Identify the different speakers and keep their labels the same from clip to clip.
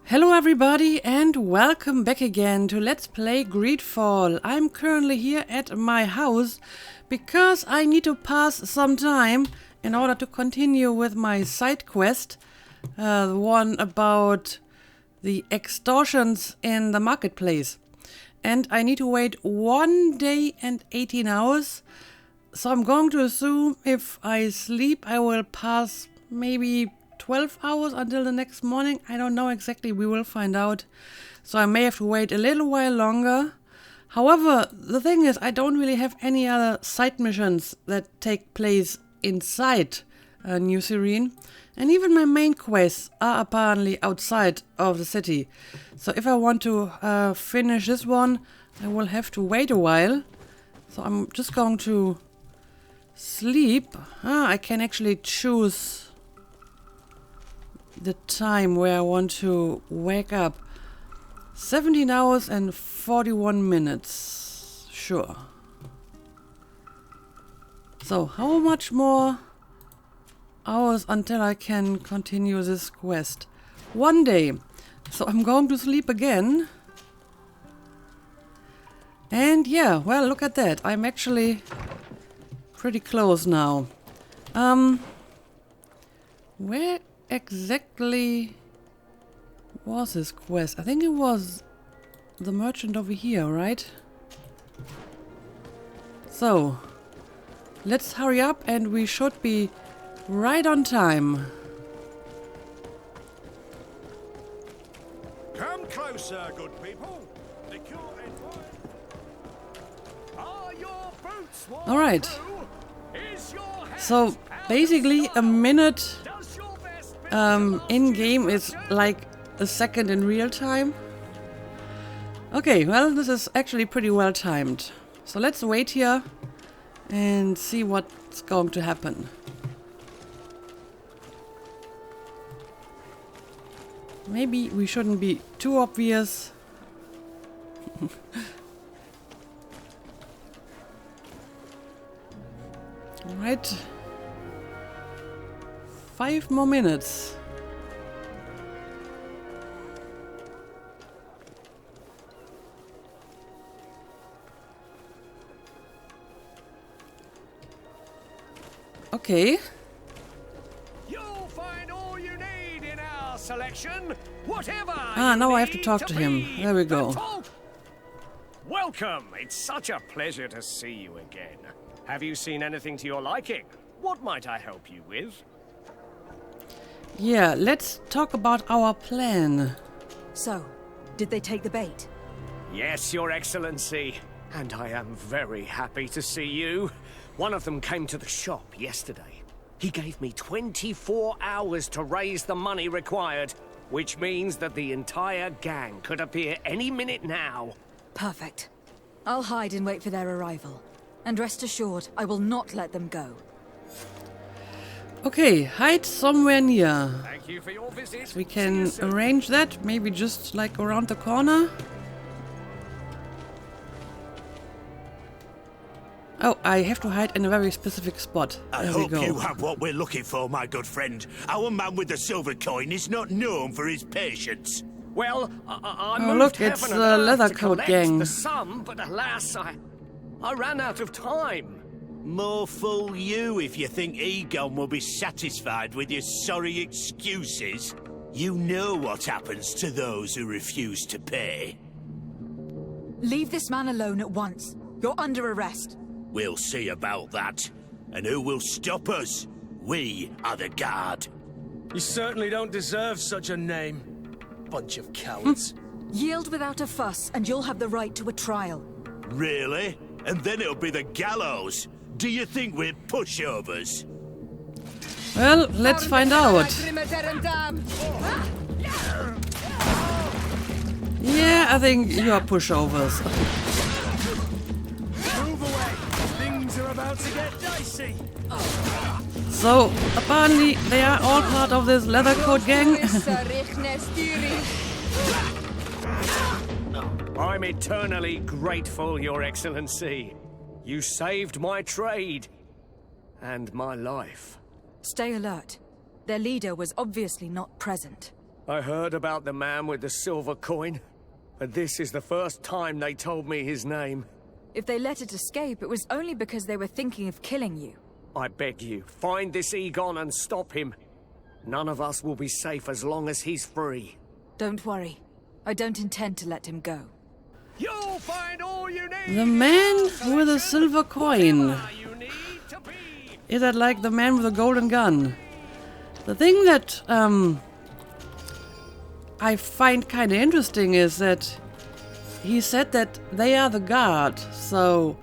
Speaker 1: Hello everybody and welcome back again to Let's Play Greedfall. I'm currently here at my house because I need to pass some time in order to continue with my side quest. The one about the extortions in the marketplace. And I need to wait 1 day and 18 hours. So I'm going to assume if I sleep I will pass maybe 12 hours until the next morning. I don't know exactly, we will find out. So I may have to wait a little while longer. However, the thing is I don't really have any other side missions that take place inside New Serene. And even my main quests are apparently outside of the city. So if I want to finish this one, I will have to wait a while. So I'm just going to sleep. I can actually choose the time where I want to wake up. 17 hours and 41 minutes. Sure. So how much more hours until I can continue this quest? 1 day. So I'm going to sleep again. And yeah, well, look at that. I'm actually pretty close now. Where exactly was this quest? I think it was the merchant over here, right? So let's hurry up and we should be right on time.
Speaker 2: Come closer, good people.
Speaker 1: All right. So basically a minute in game is like a second in real time. Okay, well, this is actually pretty well timed. So let's wait here and see what's going to happen. Maybe we shouldn't be too obvious. Alright. 5 more minutes. Okay.
Speaker 3: You'll find all you need in our selection, whatever.
Speaker 1: Now I have to talk to him. There we go.
Speaker 3: Welcome. It's such a pleasure to see you again. Have you seen anything to your liking? What might I help you with?
Speaker 1: Yeah, let's talk about our plan.
Speaker 4: So, did they take the bait?
Speaker 3: Yes, Your Excellency. And I am very happy to see you. One of them came to the shop yesterday. He gave me 24 hours to raise the money required, which means that the entire gang could appear any minute now.
Speaker 4: Perfect. I'll hide and wait for their arrival. And rest assured, I will not let them go.
Speaker 1: Okay, hide somewhere near.
Speaker 3: Thank you for your visit.
Speaker 1: We can arrange that, maybe just like around the corner. Oh, I have to hide in a very specific spot.
Speaker 2: I hope you have what we're looking for, my good friend. Our man with the silver coin is not known for his patience.
Speaker 3: Well, I
Speaker 1: Oh,
Speaker 3: moved
Speaker 1: look, it's
Speaker 3: heaven and
Speaker 1: the
Speaker 3: earth
Speaker 1: leather
Speaker 3: to
Speaker 1: coat
Speaker 3: collect
Speaker 1: gang.
Speaker 3: the sum, but alas, I ran out of time.
Speaker 2: More fool you if you think Egon will be satisfied with your sorry excuses. You know what happens to those who refuse to pay.
Speaker 4: Leave this man alone at once. You're under arrest.
Speaker 2: We'll see about that. And who will stop us? We are the guard.
Speaker 5: You certainly don't deserve such a name. Bunch of cowards.
Speaker 4: Yield without a fuss, and you'll have the right to a trial.
Speaker 2: Really? And then it'll be the gallows. Do you think we're pushovers?
Speaker 1: Well, let's find out. Yeah, I think you are pushovers.
Speaker 5: Move away. Things are about to get dicey.
Speaker 1: So, apparently they are all part of this leather coat gang.
Speaker 3: I'm eternally grateful, Your Excellency. You saved my trade and my life.
Speaker 4: Stay alert. Their leader was obviously not present.
Speaker 3: I heard about the man with the silver coin, and this is the first time they told me his name.
Speaker 4: If they let it escape, it was only because they were thinking of killing you.
Speaker 3: I beg you, find this Egon and stop him. None of us will be safe as long as he's free.
Speaker 4: Don't worry. I don't intend to let him go.
Speaker 3: You'll find all you need.
Speaker 1: The man with a silver coin.
Speaker 3: You need to be.
Speaker 1: Is that like the man with a golden gun? The thing that I find kind of interesting is that he said that they are the guard. So,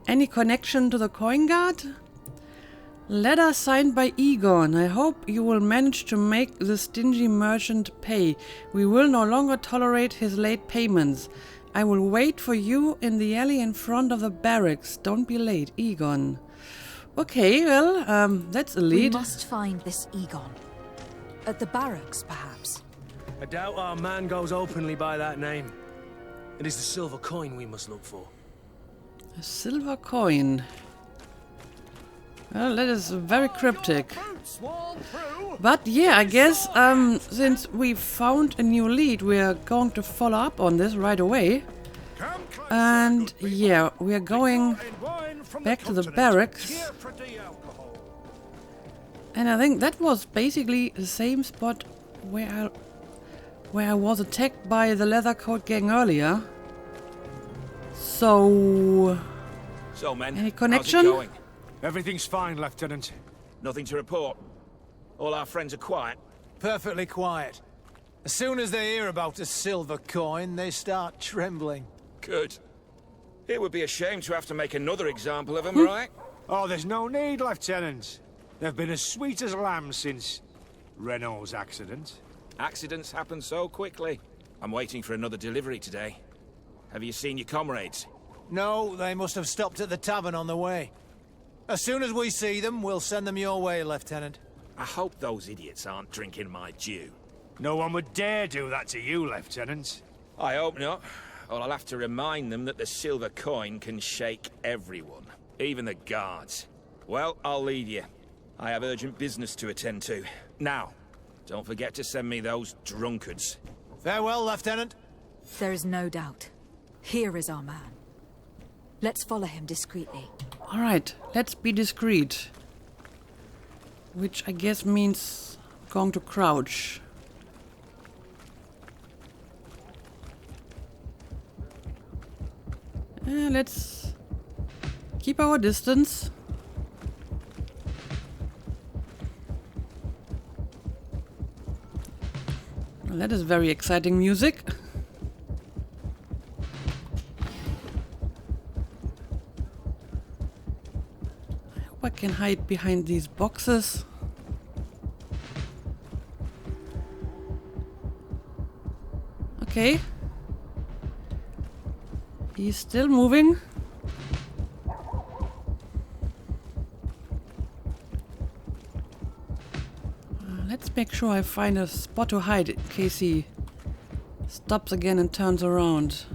Speaker 1: any connection to the coin guard? Letter signed by Egon. I hope you will manage to make the stingy merchant pay. We will no longer tolerate his late payments. I will wait for you in the alley in front of the barracks. Don't be late, Egon. Okay, well, that's a lead.
Speaker 4: We must find this Egon. At the barracks, perhaps.
Speaker 5: I doubt our man goes openly by that name. It is the silver coin we must look for.
Speaker 1: A silver coin. Well, that is very cryptic. But yeah, I guess since we found a new lead, we are going to follow up on this right away. And yeah, we are going back to the barracks. And I think that was basically the same spot where I was attacked by the leather coat gang earlier. So
Speaker 6: men,
Speaker 1: any connection?
Speaker 6: how's it going?
Speaker 7: Everything's fine, Lieutenant.
Speaker 6: Nothing to report. All our friends are quiet.
Speaker 8: Perfectly quiet. As soon as they hear about a silver coin, they start trembling.
Speaker 6: Good. It would be a shame to have to make another example of them, right?
Speaker 7: Oh, there's no need, Lieutenant. They've been as sweet as lambs since Renault's accident.
Speaker 6: Accidents happen so quickly. I'm waiting for another delivery today. Have you seen your comrades?
Speaker 8: No, they must have stopped at the tavern on the way. As soon as we see them, we'll send them your way, Lieutenant.
Speaker 6: I hope those idiots aren't drinking my dew.
Speaker 7: No one would dare do that to you, Lieutenant.
Speaker 6: I hope not. Or I'll have to remind them that the silver coin can shake everyone, even the guards. Well, I'll leave you. I have urgent business to attend to. Now, don't forget to send me those drunkards.
Speaker 8: Farewell, Lieutenant.
Speaker 4: There is no doubt. Here is our man. Let's follow him discreetly.
Speaker 1: Alright, let's be discreet. Which I guess means going to crouch. Let's keep our distance. Well, that is very exciting music. I can hide behind these boxes. Okay. He's still moving. Let's make sure I find a spot to hide in case he stops again and turns around.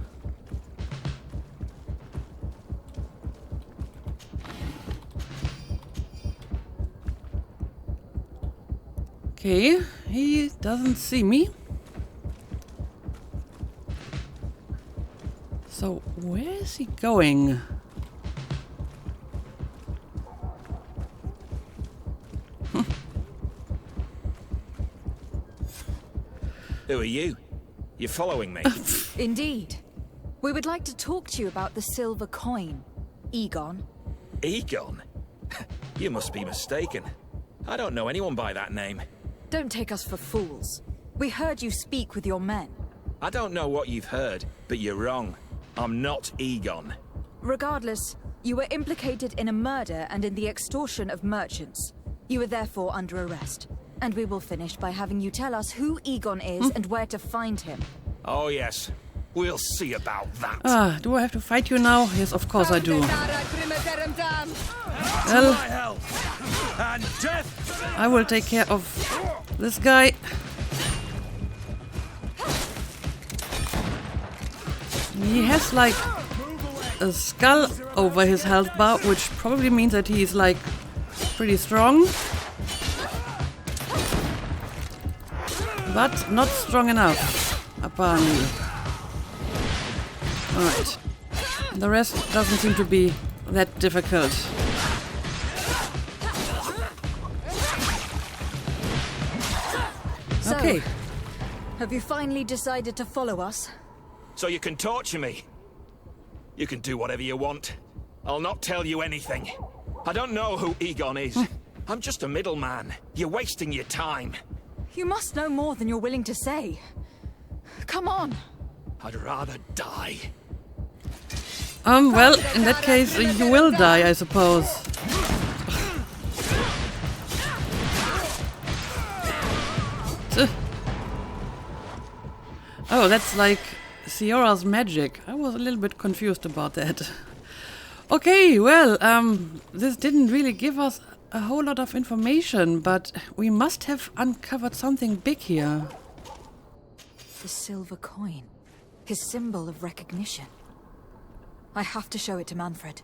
Speaker 1: Okay, he doesn't see me. So, where is he going?
Speaker 6: Who are you? You're following me?
Speaker 4: Indeed. We would like to talk to you about the silver coin, Egon.
Speaker 6: Egon? You must be mistaken. I don't know anyone by that name.
Speaker 4: Don't take us for fools. We heard you speak with your men.
Speaker 6: I don't know what you've heard, but you're wrong. I'm not Egon.
Speaker 4: Regardless, you were implicated in a murder and in the extortion of merchants. You are therefore under arrest. And we will finish by having you tell us who Egon is and where to find him.
Speaker 6: Oh yes, we'll see about that.
Speaker 1: Do I have to fight you now? Yes, of course I do. Well,
Speaker 5: And death!
Speaker 1: I will take care of this guy. He has like a skull over his health bar, which probably means that he's like pretty strong. but not strong enough, apparently. Alright. The rest doesn't seem to be that difficult.
Speaker 4: So,
Speaker 1: Okay.
Speaker 4: have you finally decided to follow us?
Speaker 6: So you can torture me. You can do whatever you want. I'll not tell you anything. I don't know who Egon is. I'm just a middleman. You're wasting your time.
Speaker 4: You must know more than you're willing to say. Come on.
Speaker 6: I'd rather die.
Speaker 1: Well, in that case, you will die, I suppose. Oh, that's like Siora's magic. I was a little bit confused about that. Okay, well, this didn't really give us a whole lot of information, but we must have uncovered something big here.
Speaker 4: The silver coin. His symbol of recognition. I have to show it to Manfred.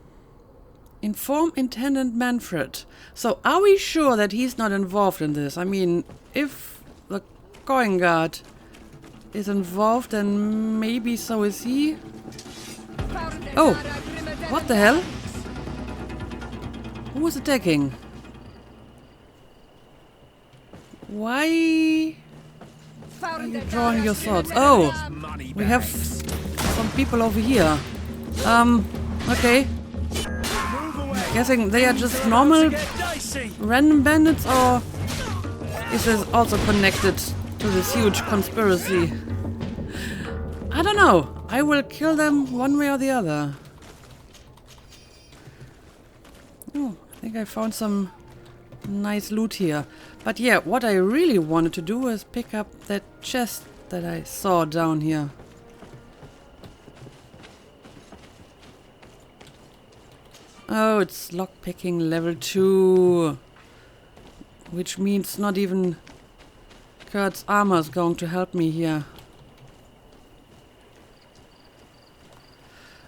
Speaker 1: Inform Intendant Manfred. So, are we sure that he's not involved in this? I mean, if the coin guard is involved, then maybe so is he. Oh, what the hell? Who was attacking? Why are you drawing your swords? Oh, we have some people over here. Okay. Guessing they are just normal random bandits, or is this also connected to this huge conspiracy? I don't know. I will kill them one way or the other. Oh, I think I found some nice loot here. But yeah, what I really wanted to do is pick up that chest that I saw down here. Oh, it's lockpicking level 2. Which means not even Kurt's armor is going to help me here.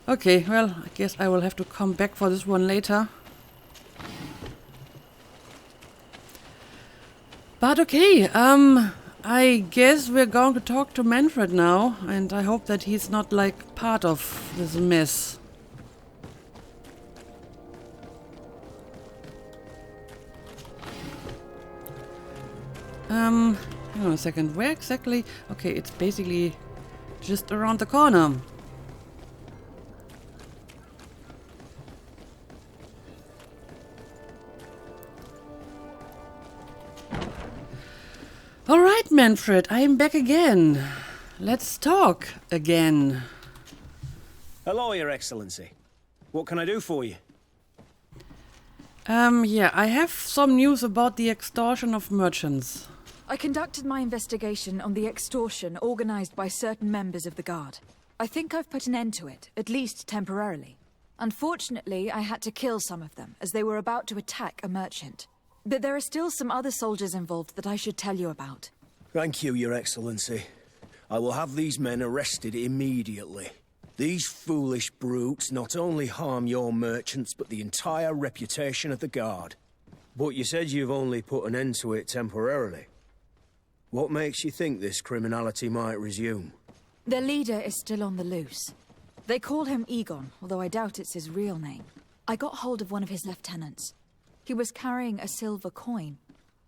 Speaker 1: Okay, well, I guess I will have to come back for this one later. But okay, I guess we're going to talk to Manfred now, and I hope that he's not like part of this mess. Hang on a second, where exactly? Okay, it's basically just around the corner. Alright, Manfred, I am back again. Let's talk again.
Speaker 5: Hello, Your Excellency. What can I do for you?
Speaker 1: Yeah, I have some news about the extortion of merchants.
Speaker 4: I conducted my investigation on the extortion organized by certain members of the Guard. I think I've put an end to it, at least temporarily. Unfortunately, I had to kill some of them, as they were about to attack a merchant. But there are still some other soldiers involved that I should tell you about.
Speaker 5: Thank you, Your Excellency. I will have these men arrested immediately. These foolish brutes not only harm your merchants, but the entire reputation of the Guard. But you said you've only put an end to it temporarily. What makes you think this criminality might resume?
Speaker 4: Their leader is still on the loose. They call him Egon, although I doubt it's his real name. I got hold of one of his lieutenants. He was carrying a silver coin,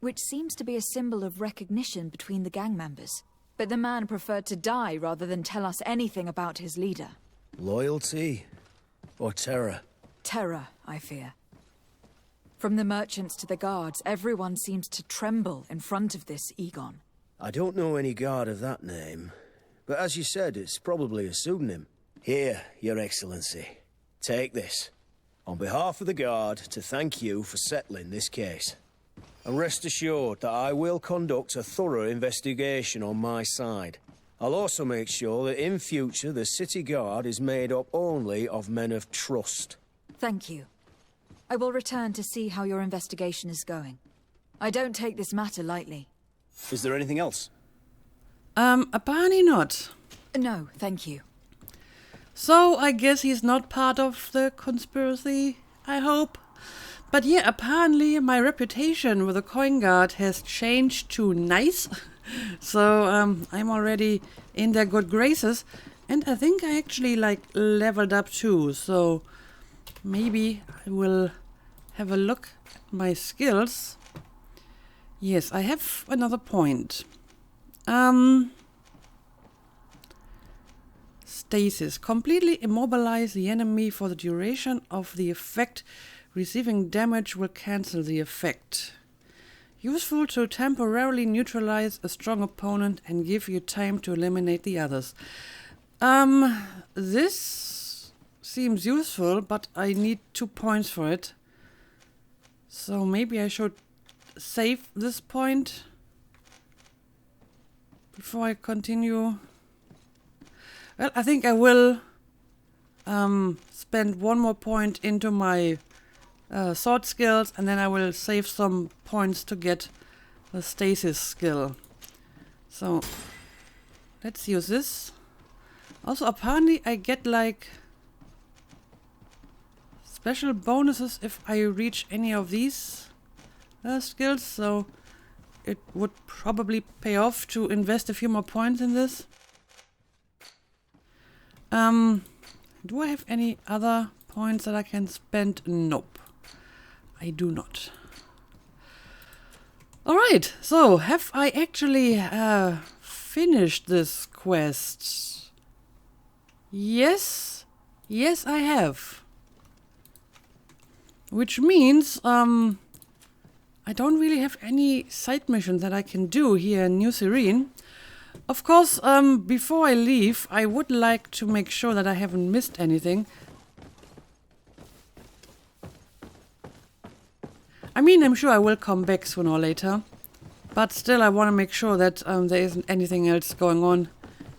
Speaker 4: which seems to be a symbol of recognition between the gang members. But the man preferred to die rather than tell us anything about his leader.
Speaker 5: Loyalty? Or terror?
Speaker 4: Terror, I fear. From the merchants to the guards, everyone seems to tremble in front of this Egon.
Speaker 5: I don't know any guard of that name, but as you said, it's probably a pseudonym. Here, Your Excellency. Take this. On behalf of the Guard, to thank you for settling this case. And rest assured that I will conduct a thorough investigation on my side. I'll also make sure that in future the City Guard is made up only of men of trust.
Speaker 4: Thank you. I will return to see how your investigation is going. I don't take this matter lightly.
Speaker 5: Is there anything else?
Speaker 1: Apparently not.
Speaker 4: No, thank you.
Speaker 1: So, I guess he's not part of the conspiracy, I hope. But yeah, apparently my reputation with the coin guard has changed to nice. So I'm already in their good graces. And I think I actually like leveled up too. So maybe I will have a look at my skills. Yes, I have another point. Stasis. Completely immobilize the enemy for the duration of the effect. Receiving damage will cancel the effect. Useful to temporarily neutralize a strong opponent and give you time to eliminate the others. This seems useful, but I need 2 points for it. So maybe I should save this point before I continue. Well, I think I will spend 1 more point into my sword skills, and then I will save some points to get the stasis skill. So let's use this. Also, apparently I get like special bonuses if I reach any of these skills, so it would probably pay off to invest a few more points in this. Do I have any other points that I can spend? Nope, I do not. Alright, so have I actually finished this quest? Yes, I have. Which means I don't really have any side missions that I can do here in New Serene. Of course, before I leave, I would like to make sure that I haven't missed anything. I mean, I'm sure I will come back sooner or later. But still, I want to make sure that there isn't anything else going on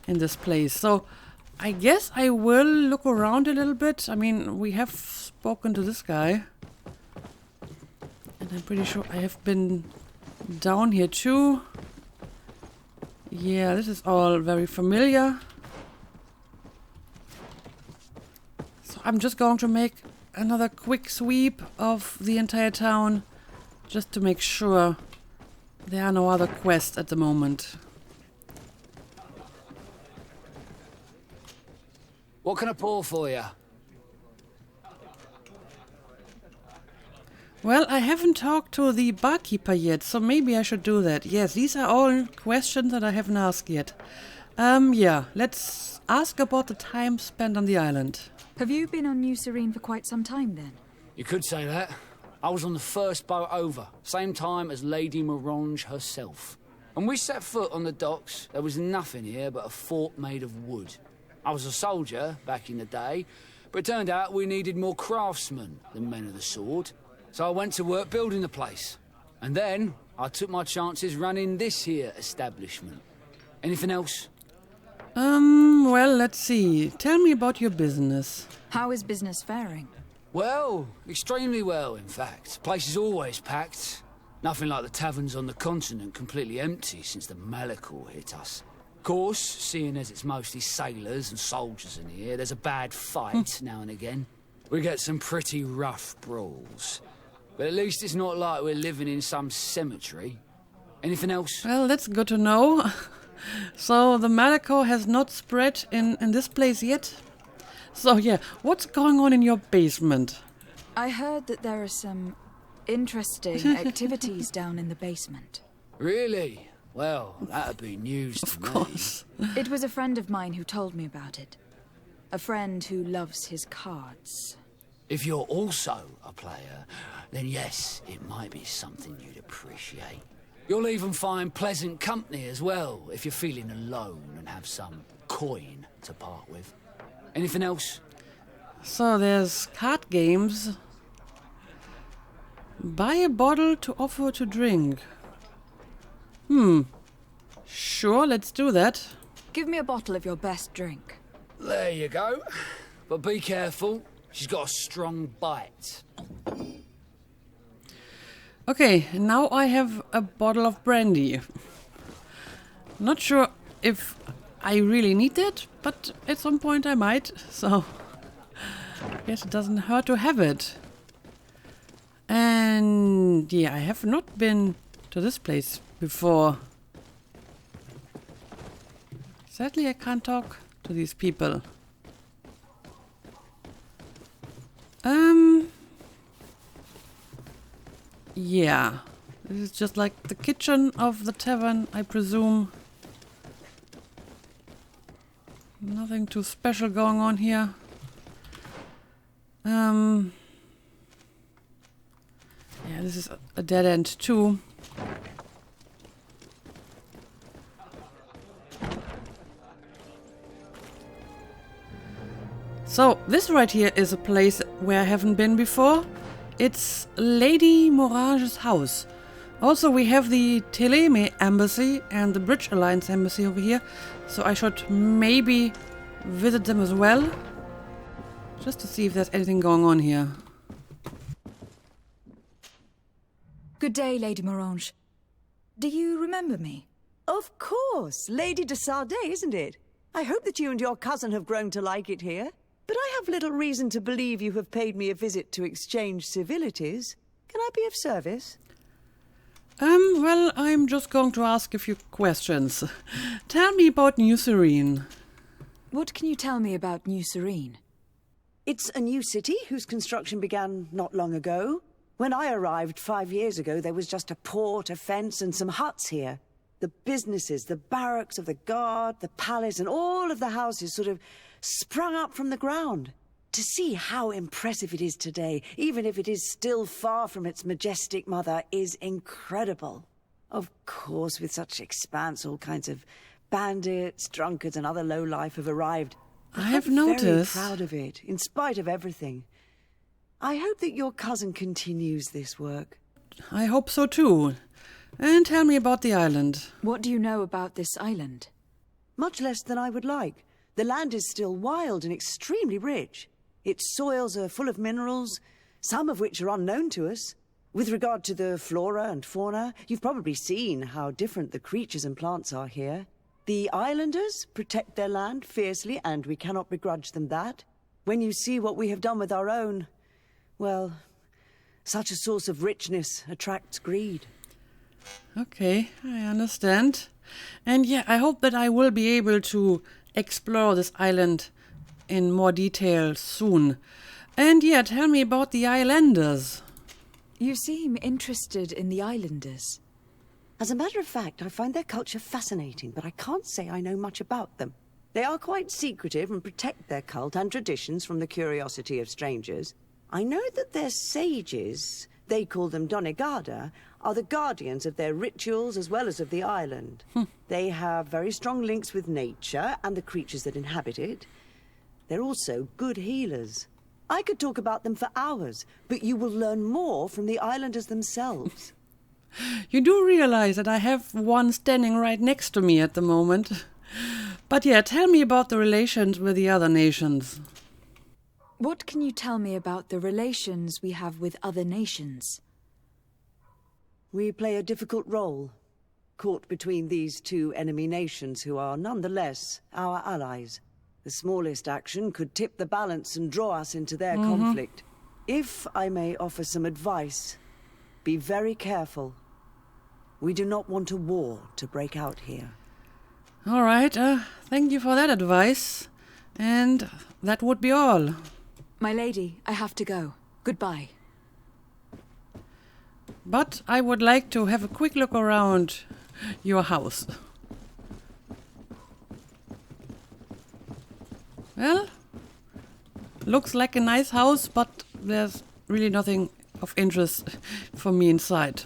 Speaker 1: in this place. So, I guess I will look around a little bit. I mean, we have spoken to this guy. And I'm pretty sure I have been down here too. Yeah, this is all very familiar. So I'm just going to make another quick sweep of the entire town, just to make sure there are no other quests at the moment.
Speaker 9: What can I pour for you?
Speaker 1: Well, I haven't talked to the barkeeper yet, so maybe I should do that. Yes, these are all questions that I haven't asked yet. Yeah, let's ask about the time spent on the island.
Speaker 4: Have you been on New Serene for quite some time then?
Speaker 9: You could say that. I was on the first boat over, same time as Lady Morange herself. When we set foot on the docks, there was nothing here but a fort made of wood. I was a soldier back in the day, but it turned out we needed more craftsmen than men of the sword. So I went to work building the place. And then I took my chances running this here establishment. Anything else?
Speaker 1: Well, let's see. Tell me about your business.
Speaker 4: How is business faring?
Speaker 9: Well, extremely well, in fact. Place is always packed. Nothing like the taverns on the continent completely empty since the Malachor hit us. Of course, seeing as it's mostly sailors and soldiers in here, there's a bad fight now and again. We get some pretty rough brawls. But at least it's not like we're living in some cemetery. Anything else?
Speaker 1: Well, that's good to know. So the Malachor has not spread in this place yet? So yeah, what's going on in your basement?
Speaker 4: I heard that there are some interesting activities down in the basement.
Speaker 9: Really? Well, that'd be news to me.
Speaker 1: Of course.
Speaker 4: It was a friend of mine who told me about it. A friend who loves his cards.
Speaker 9: If you're also a player, then yes, it might be something you'd appreciate. You'll even find pleasant company as well, if you're feeling alone and have some coin to part with. Anything else?
Speaker 1: So there's card games. Buy a bottle to offer to drink. Sure, let's do that.
Speaker 4: Give me a bottle of your best drink.
Speaker 9: There you go. But be careful, she's got a strong bite.
Speaker 1: Okay, now I have a bottle of brandy. Not sure if I really need that, but at some point I might, so I guess it doesn't hurt to have it. And yeah, I have not been to this place before. Sadly, I can't talk to these people. Yeah. This is just like the kitchen of the tavern, I presume. Nothing too special going on here. Yeah, this is a dead end too. So, this right here is a place where I haven't been before. It's Lady Morange's house. Also, we have the Teleme embassy and the Bridge Alliance embassy over here. So I should maybe visit them as well. Just to see if there's anything going on here.
Speaker 4: Good day, Lady Morange. Do you remember me?
Speaker 10: Of course, Lady de Sardet, isn't it? I hope that you and your cousin have grown to like it here. But I have little reason to believe you have paid me a visit to exchange civilities. Can I be of service?
Speaker 1: Well, I'm just going to ask a few questions. Tell me about New Serene.
Speaker 4: What can you tell me about New Serene?
Speaker 10: It's a new city whose construction began not long ago. When I arrived 5 years ago, there was just a port, a fence, and some huts here. The businesses, the barracks of the guard, the palace, and all of the houses sort of sprung up from the ground. To see how impressive it is today, even if it is still far from its majestic mother, is incredible. Of course, with such expanse, all kinds of bandits, drunkards, and other lowlife have arrived.
Speaker 1: I have
Speaker 10: I'm
Speaker 1: noticed.
Speaker 10: very proud of it, in spite of everything. I hope that your cousin continues this work.
Speaker 1: I hope so too. And tell me about the island.
Speaker 4: What do you know about this island?
Speaker 10: Much less than I would like. The land is still wild and extremely rich. Its soils are full of minerals, some of which are unknown to us. With regard to the flora and fauna, you've probably seen how different the creatures and plants are here. The islanders protect their land fiercely, and we cannot begrudge them that. When you see what we have done with our own, well, such a source of richness attracts greed.
Speaker 1: Okay, I understand. And yeah, I hope that I will be able to explore this island in more detail soon. And yeah, tell me about the islanders.
Speaker 4: You seem interested in the islanders.
Speaker 10: As a matter of fact, I find their culture fascinating, but I can't say I know much about them. They are quite secretive and protect their cult and traditions from the curiosity of strangers. I know that their sages, they call them Donegada, are the guardians of their rituals as well as of the island. They have very strong links with nature and the creatures that inhabit it. They're also good healers. I could talk about them for hours, but you will learn more from the islanders themselves.
Speaker 1: You do realize that I have one standing right next to me at the moment. But yeah, tell me about the relations with the other nations.
Speaker 4: What can you tell me about the relations we have with other nations?
Speaker 10: We play a difficult role, caught between these two enemy nations who are nonetheless our allies. The smallest action could tip the balance and draw us into their conflict. If I may offer some advice, be very careful. We do not want a war to break out here.
Speaker 1: All right, thank you for that advice. And that would be all.
Speaker 4: My lady, I have to go. Goodbye.
Speaker 1: But I would like to have a quick look around your house. Well, looks like a nice house, but there's really nothing of interest for me inside.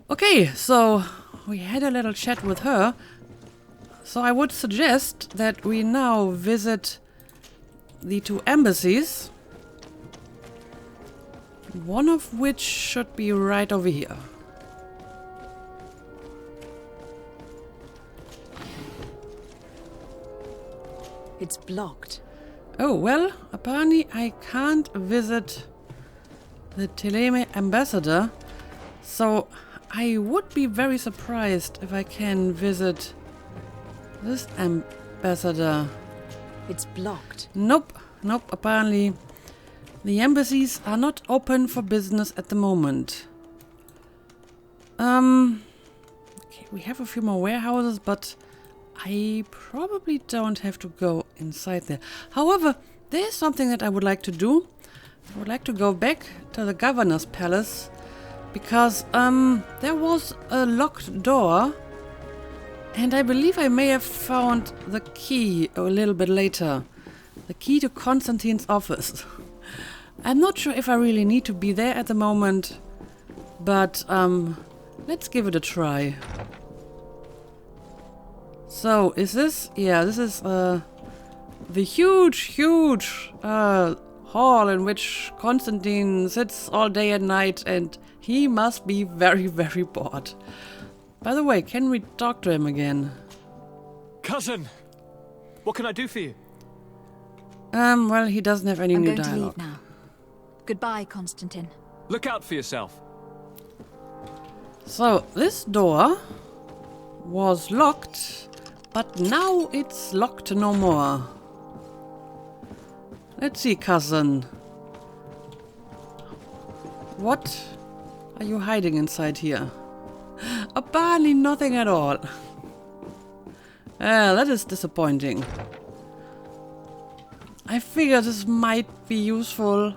Speaker 1: Okay, so we had a little chat with her. So I would suggest that we now visit the two embassies. One of which should be right over here.
Speaker 4: It's blocked.
Speaker 1: Oh, well, apparently I can't visit the Teleme ambassador, so I would be very surprised if I can visit this ambassador.
Speaker 4: It's blocked.
Speaker 1: Nope, apparently the embassies are not open for business at the moment. Okay, we have a few more warehouses, but I probably don't have to go inside there. However, there's something that I would like to do. I would like to go back to the governor's palace because there was a locked door and I believe I may have found the key a little bit later. The key to Constantine's office. I'm not sure if I really need to be there at the moment, but let's give it a try. So, is this? Yeah, this is the huge hall in which Constantine sits all day and night, and he must be very, very bored. By the way, can we talk to him again?
Speaker 11: Cousin! What can I do for you?
Speaker 1: Well, he doesn't have any new
Speaker 4: I'm going to
Speaker 1: dialogue.
Speaker 4: leave now. Goodbye, Constantine.
Speaker 11: Look out for yourself.
Speaker 1: So, this door was locked, but now it's locked no more. Let's see, cousin. What are you hiding inside here? Apparently nothing at all. That is disappointing. I figure this might be useful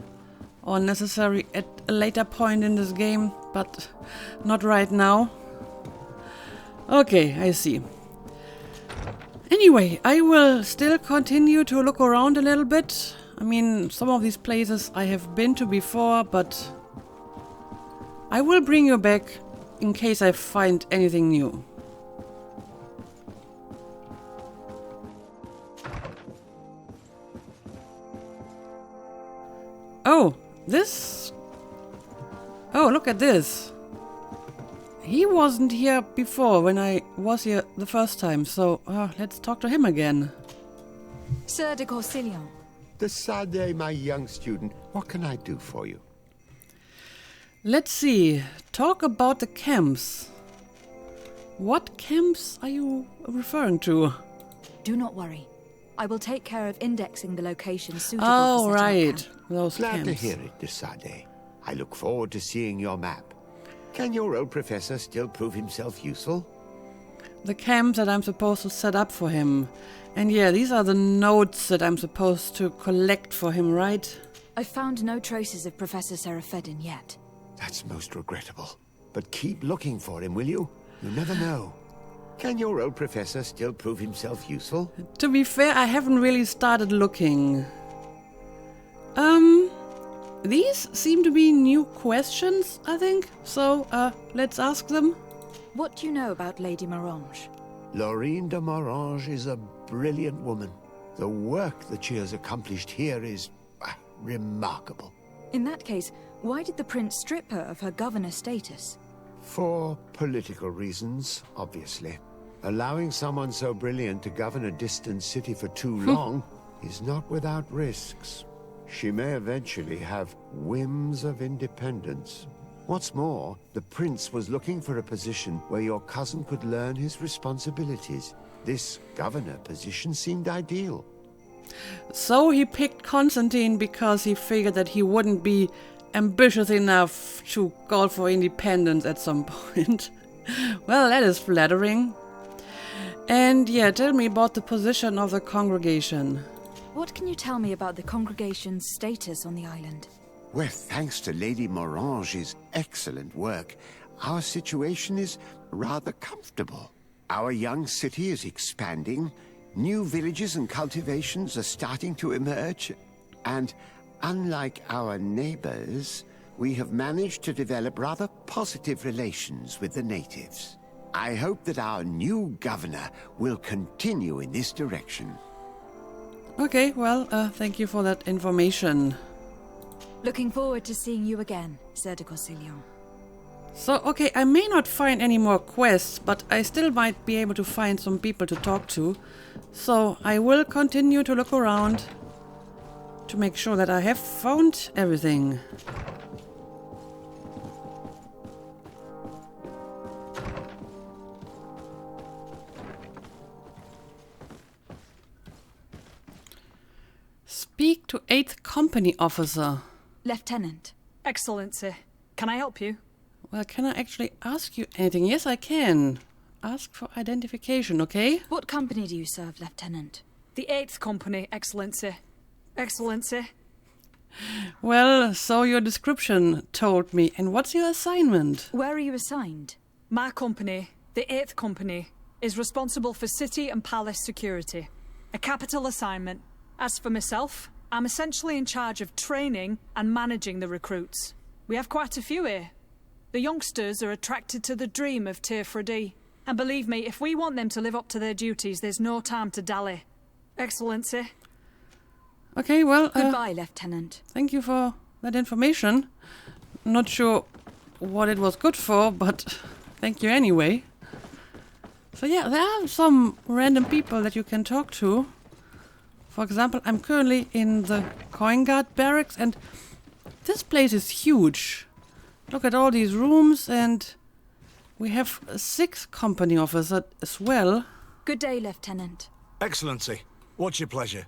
Speaker 1: or necessary at a later point in this game, but not right now. Okay, I see. Anyway, I will still continue to look around a little bit. I mean, some of these places I have been to before, but I will bring you back in case I find anything new. Oh, this... Oh, look at this. He wasn't here before when I was here the first time, so let's talk to him again.
Speaker 4: Sir de Corsillon.
Speaker 12: Decidez, my young student, what can I do for you?
Speaker 1: Let's see. Talk about the camps. What camps are you referring to?
Speaker 4: Do not worry. I will take care of indexing the locations suitable
Speaker 1: Oh,
Speaker 4: for setting
Speaker 1: right.
Speaker 4: up camp.
Speaker 1: Those
Speaker 12: Glad
Speaker 1: camps.
Speaker 12: to hear it, Decidez. I look forward to seeing your map. Can your old professor still prove himself useful?
Speaker 1: The camps that I'm supposed to set up for him. And yeah, these are the notes that I'm supposed to collect for him, right?
Speaker 4: I've found no traces of Professor Seraphedin yet.
Speaker 12: That's most regrettable. But keep looking for him, will you? You never know. Can your old professor still prove himself useful?
Speaker 1: To be fair, I haven't really started looking. These seem to be new questions, I think. So, let's ask them.
Speaker 4: What do you know about Lady Morange?
Speaker 12: Laurine de Morange is a brilliant woman. The work that she has accomplished here is remarkable.
Speaker 4: In that case, why did the prince strip her of her governor status?
Speaker 12: For political reasons, obviously. Allowing someone so brilliant to govern a distant city for too long is not without risks. She may eventually have whims of independence. What's more, the prince was looking for a position where your cousin could learn his responsibilities. This governor position seemed ideal.
Speaker 1: So he picked Constantine because he figured that he wouldn't be ambitious enough to call for independence at some point. Well, that is flattering. And yeah, tell me about the position of the congregation.
Speaker 4: What can you tell me about the congregation's status on the island?
Speaker 12: Well, thanks to Lady Morange's excellent work, our situation is rather comfortable. Our young city is expanding, new villages and cultivations are starting to emerge, and unlike our neighbors, we have managed to develop rather positive relations with the natives. I hope that our new governor will continue in this direction.
Speaker 1: Okay, well, thank you for that information.
Speaker 4: Looking forward to seeing you again, Sir de Corsillon.
Speaker 1: So, okay, I may not find any more quests, but I still might be able to find some people to talk to. So, I will continue to look around to make sure that I have found everything. Speak to 8th Company Officer.
Speaker 4: Lieutenant.
Speaker 13: Excellency, can I help you?
Speaker 1: Well, can I actually ask you anything? Yes, I can. ask for identification, okay?
Speaker 4: What company do you serve, Lieutenant?
Speaker 13: The 8th Company, Excellency. Excellency.
Speaker 1: Well, so your description told me. And what's your assignment?
Speaker 4: Where are you assigned?
Speaker 13: My company, the 8th Company, is responsible for city and palace security. A capital assignment. As for myself, I'm essentially in charge of training and managing the recruits. We have quite a few here. The youngsters are attracted to the dream of Tier 3D. And believe me, if we want them to live up to their duties, there's no time to dally. Excellency.
Speaker 1: Okay, well...
Speaker 4: Goodbye, Lieutenant.
Speaker 1: Thank you for that information. Not sure what it was good for, but thank you anyway. So yeah, there are some random people that you can talk to. For example, I'm currently in the Coin Guard barracks, and this place is huge. Look at all these rooms, and we have 6 company officers as well.
Speaker 4: Good day, Lieutenant.
Speaker 7: Excellency, what's your pleasure?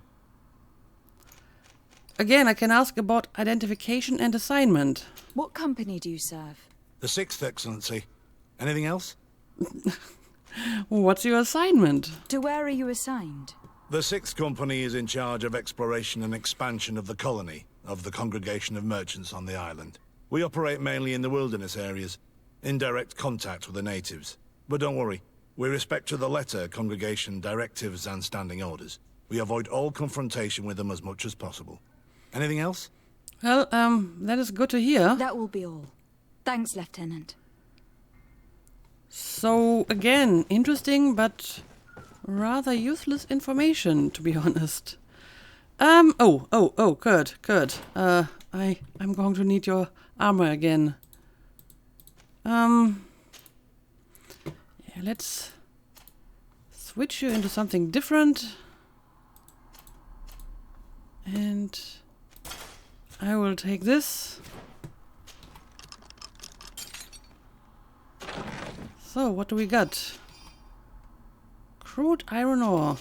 Speaker 1: Again, I can ask about identification and assignment.
Speaker 4: What company do you serve?
Speaker 7: The 6th, Excellency. Anything else?
Speaker 1: What's your assignment?
Speaker 4: To where are you assigned?
Speaker 7: The 6th Company is in charge of exploration and expansion of the colony of the Congregation of Merchants on the island. We operate mainly in the wilderness areas, in direct contact with the natives. But don't worry, we respect to the letter Congregation directives and standing orders. We avoid all confrontation with them as much as possible. Anything else?
Speaker 1: Well, that is good to hear.
Speaker 4: That will be all. Thanks, Lieutenant.
Speaker 1: So, again, interesting, but rather useless information, to be honest. Kurt. I'm going to need your armor again. Yeah, let's switch you into something different. And I will take this. So, what do we got? Crude iron ore.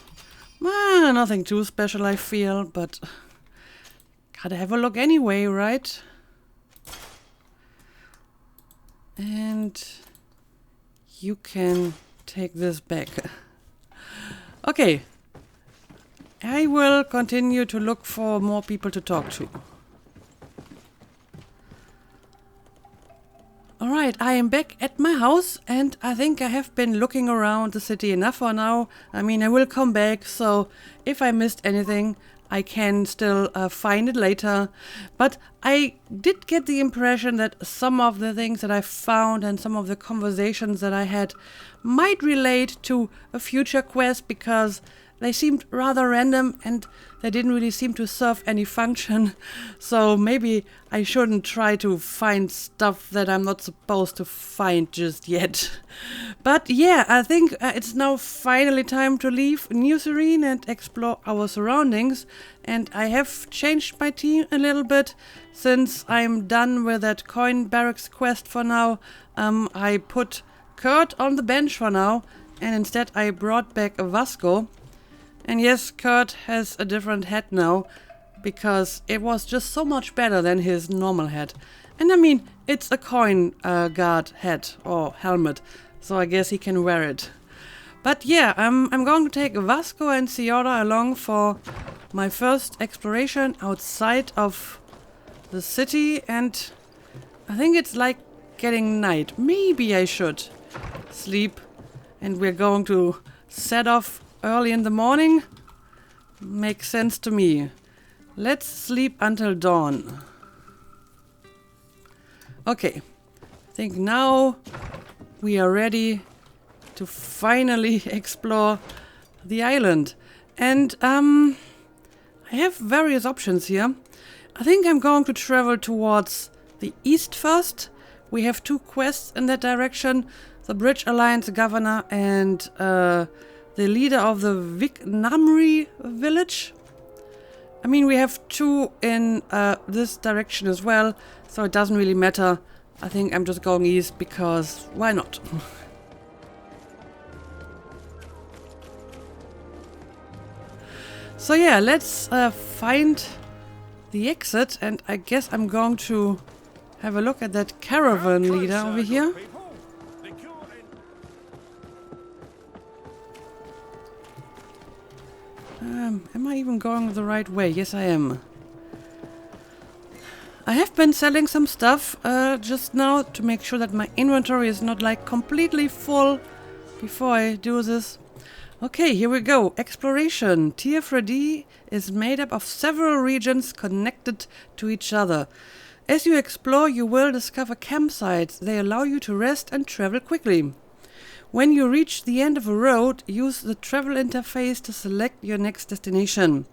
Speaker 1: Nothing too special, I feel, but gotta have a look anyway, right? And you can take this back. Okay. I will continue to look for more people to talk to. Alright, I am back at my house, and I think I have been looking around the city enough for now. I mean, I will come back, so if I missed anything, I can still find it later. But I did get the impression that some of the things that I found and some of the conversations that I had might relate to a future quest, because they seemed rather random and they didn't really seem to serve any function. So maybe I shouldn't try to find stuff that I'm not supposed to find just yet. But yeah, I think it's now finally time to leave New Serene and explore our surroundings. And I have changed my team a little bit since I'm done with that coin barracks quest for now. I put Kurt on the bench for now, and instead I brought back Vasco. And yes, Kurt has a different hat now, because it was just so much better than his normal hat. And I mean, it's a coin guard hat or helmet, so I guess he can wear it. But yeah, I'm going to take Vasco and Ciora along for my first exploration outside of the city, and I think it's like getting night. Maybe I should sleep, and we're going to set off early in the morning. Makes sense to me. Let's sleep until dawn. Okay. I think now we are ready to finally explore the island. And I have various options here. I think I'm going to travel towards the east first. We have 2 quests in that direction. The Bridge Alliance Governor and the leader of the Vignamri village. I mean, we have 2 in this direction as well, so it doesn't really matter. I think I'm just going east because why not? So yeah, let's find the exit, and I guess I'm going to have a look at that caravan leader over here. Am I even going the right way? Yes, I am. I have been selling some stuff just now to make sure that my inventory is not like completely full before I do this. Okay, here we go. Exploration. Tier 3D is made up of several regions connected to each other. As you explore, you will discover campsites. They allow you to rest and travel quickly. When you reach the end of a road, use the travel interface to select your next destination.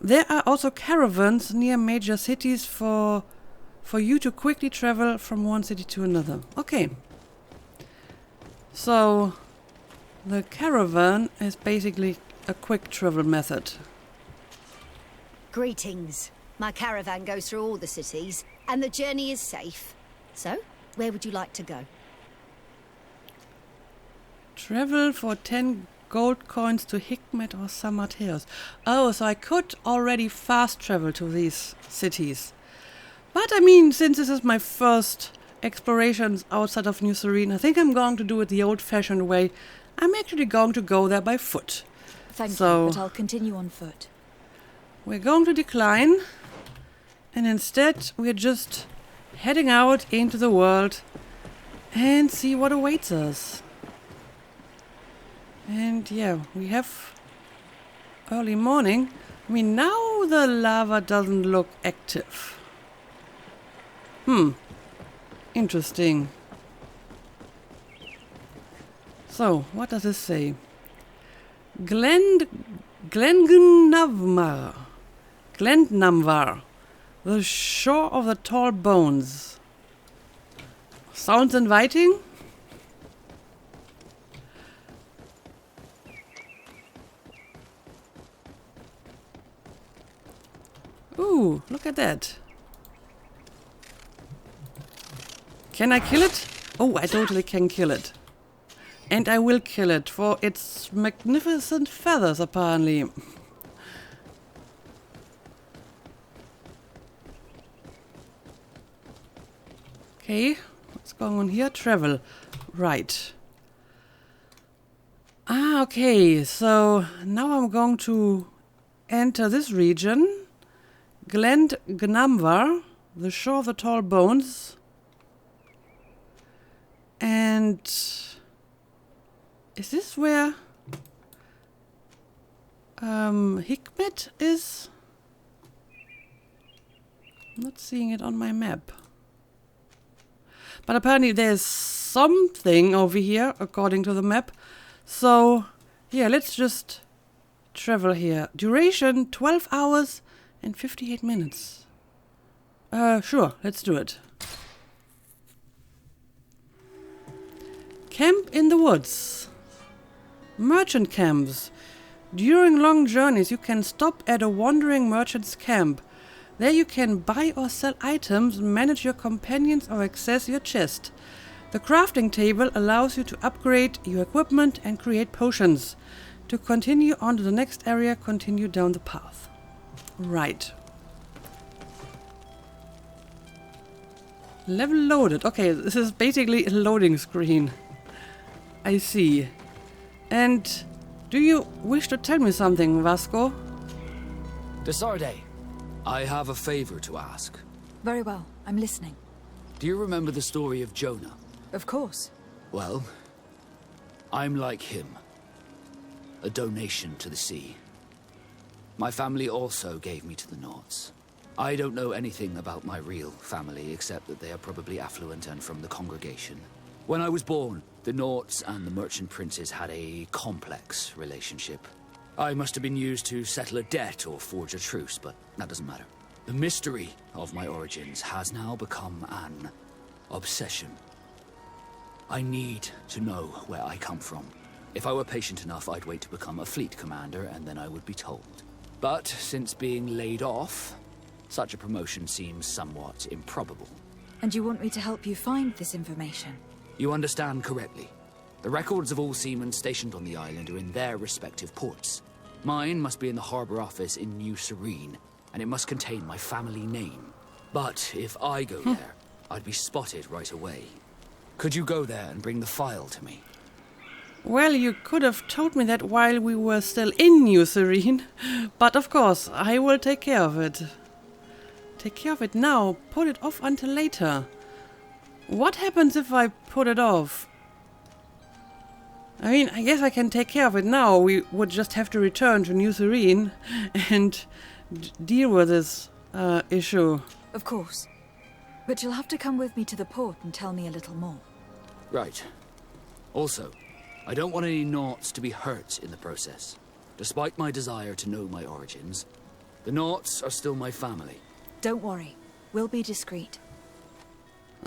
Speaker 1: There are also caravans near major cities for you to quickly travel from one city to another. Okay. So, the caravan is basically a quick travel method.
Speaker 14: Greetings. My caravan goes through all the cities, and the journey is safe. So, where would you like to go?
Speaker 1: Travel for 10 gold coins to Hikmet or Samateos. Oh, so I could already fast travel to these cities. But I mean, since this is my first explorations outside of New Serene, I think I'm going to do it the old-fashioned way. I'm actually going to go there by foot.
Speaker 4: Thank you, but I'll continue on foot.
Speaker 1: We're going to decline, and instead we're just heading out into the world and see what awaits us. And yeah, we have early morning. I mean, now the lava doesn't look active. Interesting. So, what does this say? Glendnamvar, the shore of the tall bones. Sounds inviting? Ooh, look at that. Can I kill it? Oh, I totally can kill it. And I will kill it for its magnificent feathers, apparently. Okay, what's going on here? Travel. Right. Ah, okay, so now I'm going to enter this region. Glendnamvar, the shore of the tall bones. And is this where Hikmet is? I'm not seeing it on my map. But apparently there's something over here, according to the map. So, yeah, let's just travel here. Duration, 12 hours and 58 minutes. Sure, let's do it. Camp in the woods. Merchant camps. During long journeys, you can stop at a wandering merchant's camp. There you can buy or sell items, manage your companions, or access your chest. The crafting table allows you to upgrade your equipment and create potions. To continue on to the next area, continue down the path. Right. Level loaded. Okay, this is basically a loading screen. I see. And do you wish to tell me something, Vasco?
Speaker 9: Desarde, I have a favor to ask.
Speaker 4: Very well, I'm listening.
Speaker 9: Do you remember the story of Jonah?
Speaker 4: Of course.
Speaker 9: Well, I'm like him. A donation to the sea. My family also gave me to the Nords. I don't know anything about my real family, except that they are probably affluent and from the congregation. When I was born, the Nords and the merchant princes had a complex relationship. I must have been used to settle a debt or forge a truce, but that doesn't matter. The mystery of my origins has now become an obsession. I need to know where I come from. If I were patient enough, I'd wait to become a fleet commander, and then I would be told. But since being laid off, such a promotion seems somewhat improbable.
Speaker 4: And you want me to help you find this information?
Speaker 9: You understand correctly. The records of all seamen stationed on the island are in their respective ports. Mine must be in the harbor office in New Serene, and it must contain my family name. But if I go there, I'd be spotted right away. Could you go there and bring the file to me?
Speaker 1: Well, you could have told me that while we were still in New Serene, but of course, I will take care of it. Take care of it now, put it off until later. What happens if I put it off? I mean, I guess I can take care of it now. We would just have to return to New Serene and deal with this issue.
Speaker 4: Of course. But you'll have to come with me to the port and tell me a little more.
Speaker 9: Right. Also, I don't want any Naughts to be hurt in the process. Despite my desire to know my origins, the Naughts are still my family.
Speaker 4: Don't worry. We'll be discreet.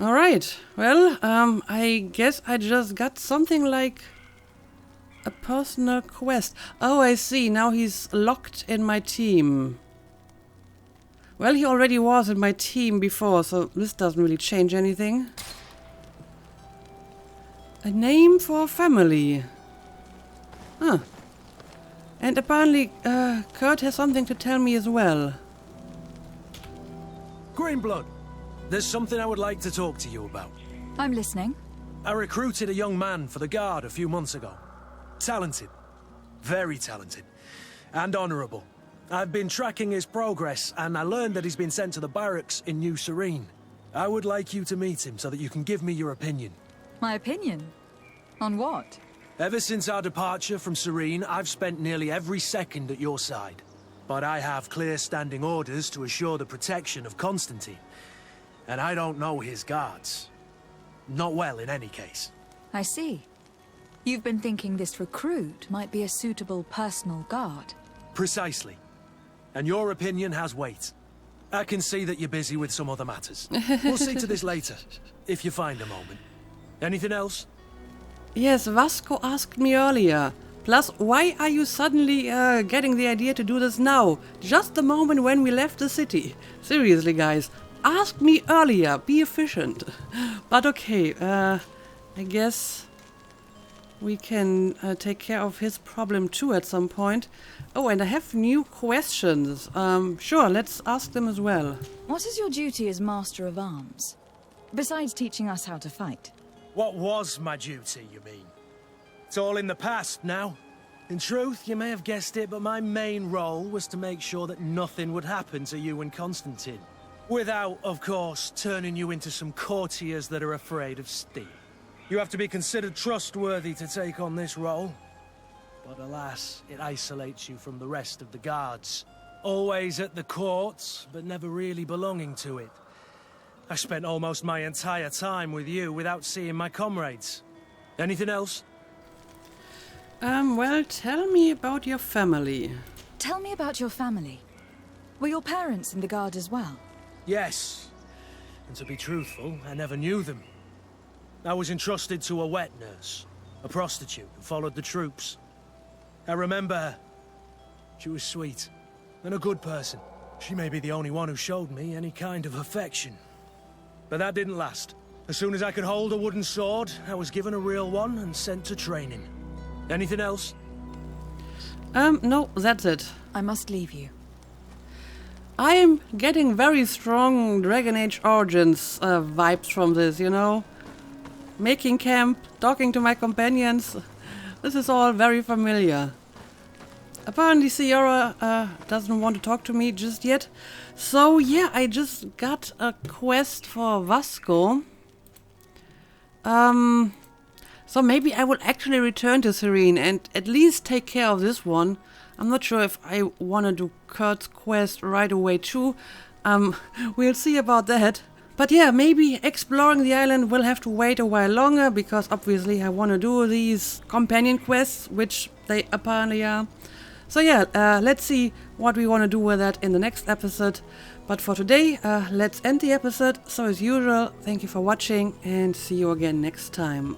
Speaker 1: Alright. Well, I guess I just got something like a personal quest. Oh, I see. Now he's locked in my team. Well, he already was in my team before, so this doesn't really change anything. A name for a family. Huh. And apparently, Kurt has something to tell me as well.
Speaker 15: Greenblood, there's something I would like to talk to you about.
Speaker 4: I'm listening.
Speaker 15: I recruited a young man for the Guard a few months ago. Talented. Very talented. And honourable. I've been tracking his progress, and I learned that he's been sent to the barracks in New Serene. I would like you to meet him so that you can give me your opinion.
Speaker 4: My opinion? On what?
Speaker 15: Ever since our departure from Serene, I've spent nearly every second at your side. But I have clear standing orders to assure the protection of Constantine. And I don't know his guards. Not well, in any case.
Speaker 4: I see. You've been thinking this recruit might be a suitable personal guard.
Speaker 15: Precisely. And your opinion has weight. I can see that you're busy with some other matters. We'll see to this later, if you find a moment. Anything else?
Speaker 1: Yes, Vasco asked me earlier. Plus, why are you suddenly getting the idea to do this now? Just the moment when we left the city. Seriously, guys. Ask me earlier. Be efficient. But okay, I guess we can take care of his problem too at some point. Oh, and I have new questions. Sure, let's ask them as well.
Speaker 4: What is your duty as Master of Arms? Besides teaching us how to fight.
Speaker 15: What was my duty, you mean? It's all in the past now. In truth, you may have guessed it, but my main role was to make sure that nothing would happen to you and Constantine. Without, of course, turning you into some courtiers that are afraid of steel. You have to be considered trustworthy to take on this role. But alas, it isolates you from the rest of the guards. Always at the courts, but never really belonging to it. I spent almost my entire time with you without seeing my comrades. Anything else?
Speaker 1: Well, tell me about your family.
Speaker 4: Tell me about your family. Were your parents in the Guard as well?
Speaker 15: Yes. And to be truthful, I never knew them. I was entrusted to a wet nurse, a prostitute who followed the troops. I remember her. She was sweet, and a good person. She may be the only one who showed me any kind of affection. But that didn't last. As soon as I could hold a wooden sword, I was given a real one and sent to training. Anything else?
Speaker 1: No, that's it.
Speaker 4: I must leave you.
Speaker 1: I am getting very strong Dragon Age Origins vibes from this, you know? Making camp, talking to my companions. This is all very familiar. Apparently Sierra doesn't want to talk to me just yet. So yeah, I just got a quest for Vasco. So maybe I will actually return to Serene and at least take care of this one. I'm not sure if I want to do Kurt's quest right away too. We'll see about that. But yeah, maybe exploring the island will have to wait a while longer, because obviously I want to do these companion quests, which they apparently are. So yeah, let's see what we want to do with that in the next episode. But for today, let's end the episode. So as usual, thank you for watching and see you again next time.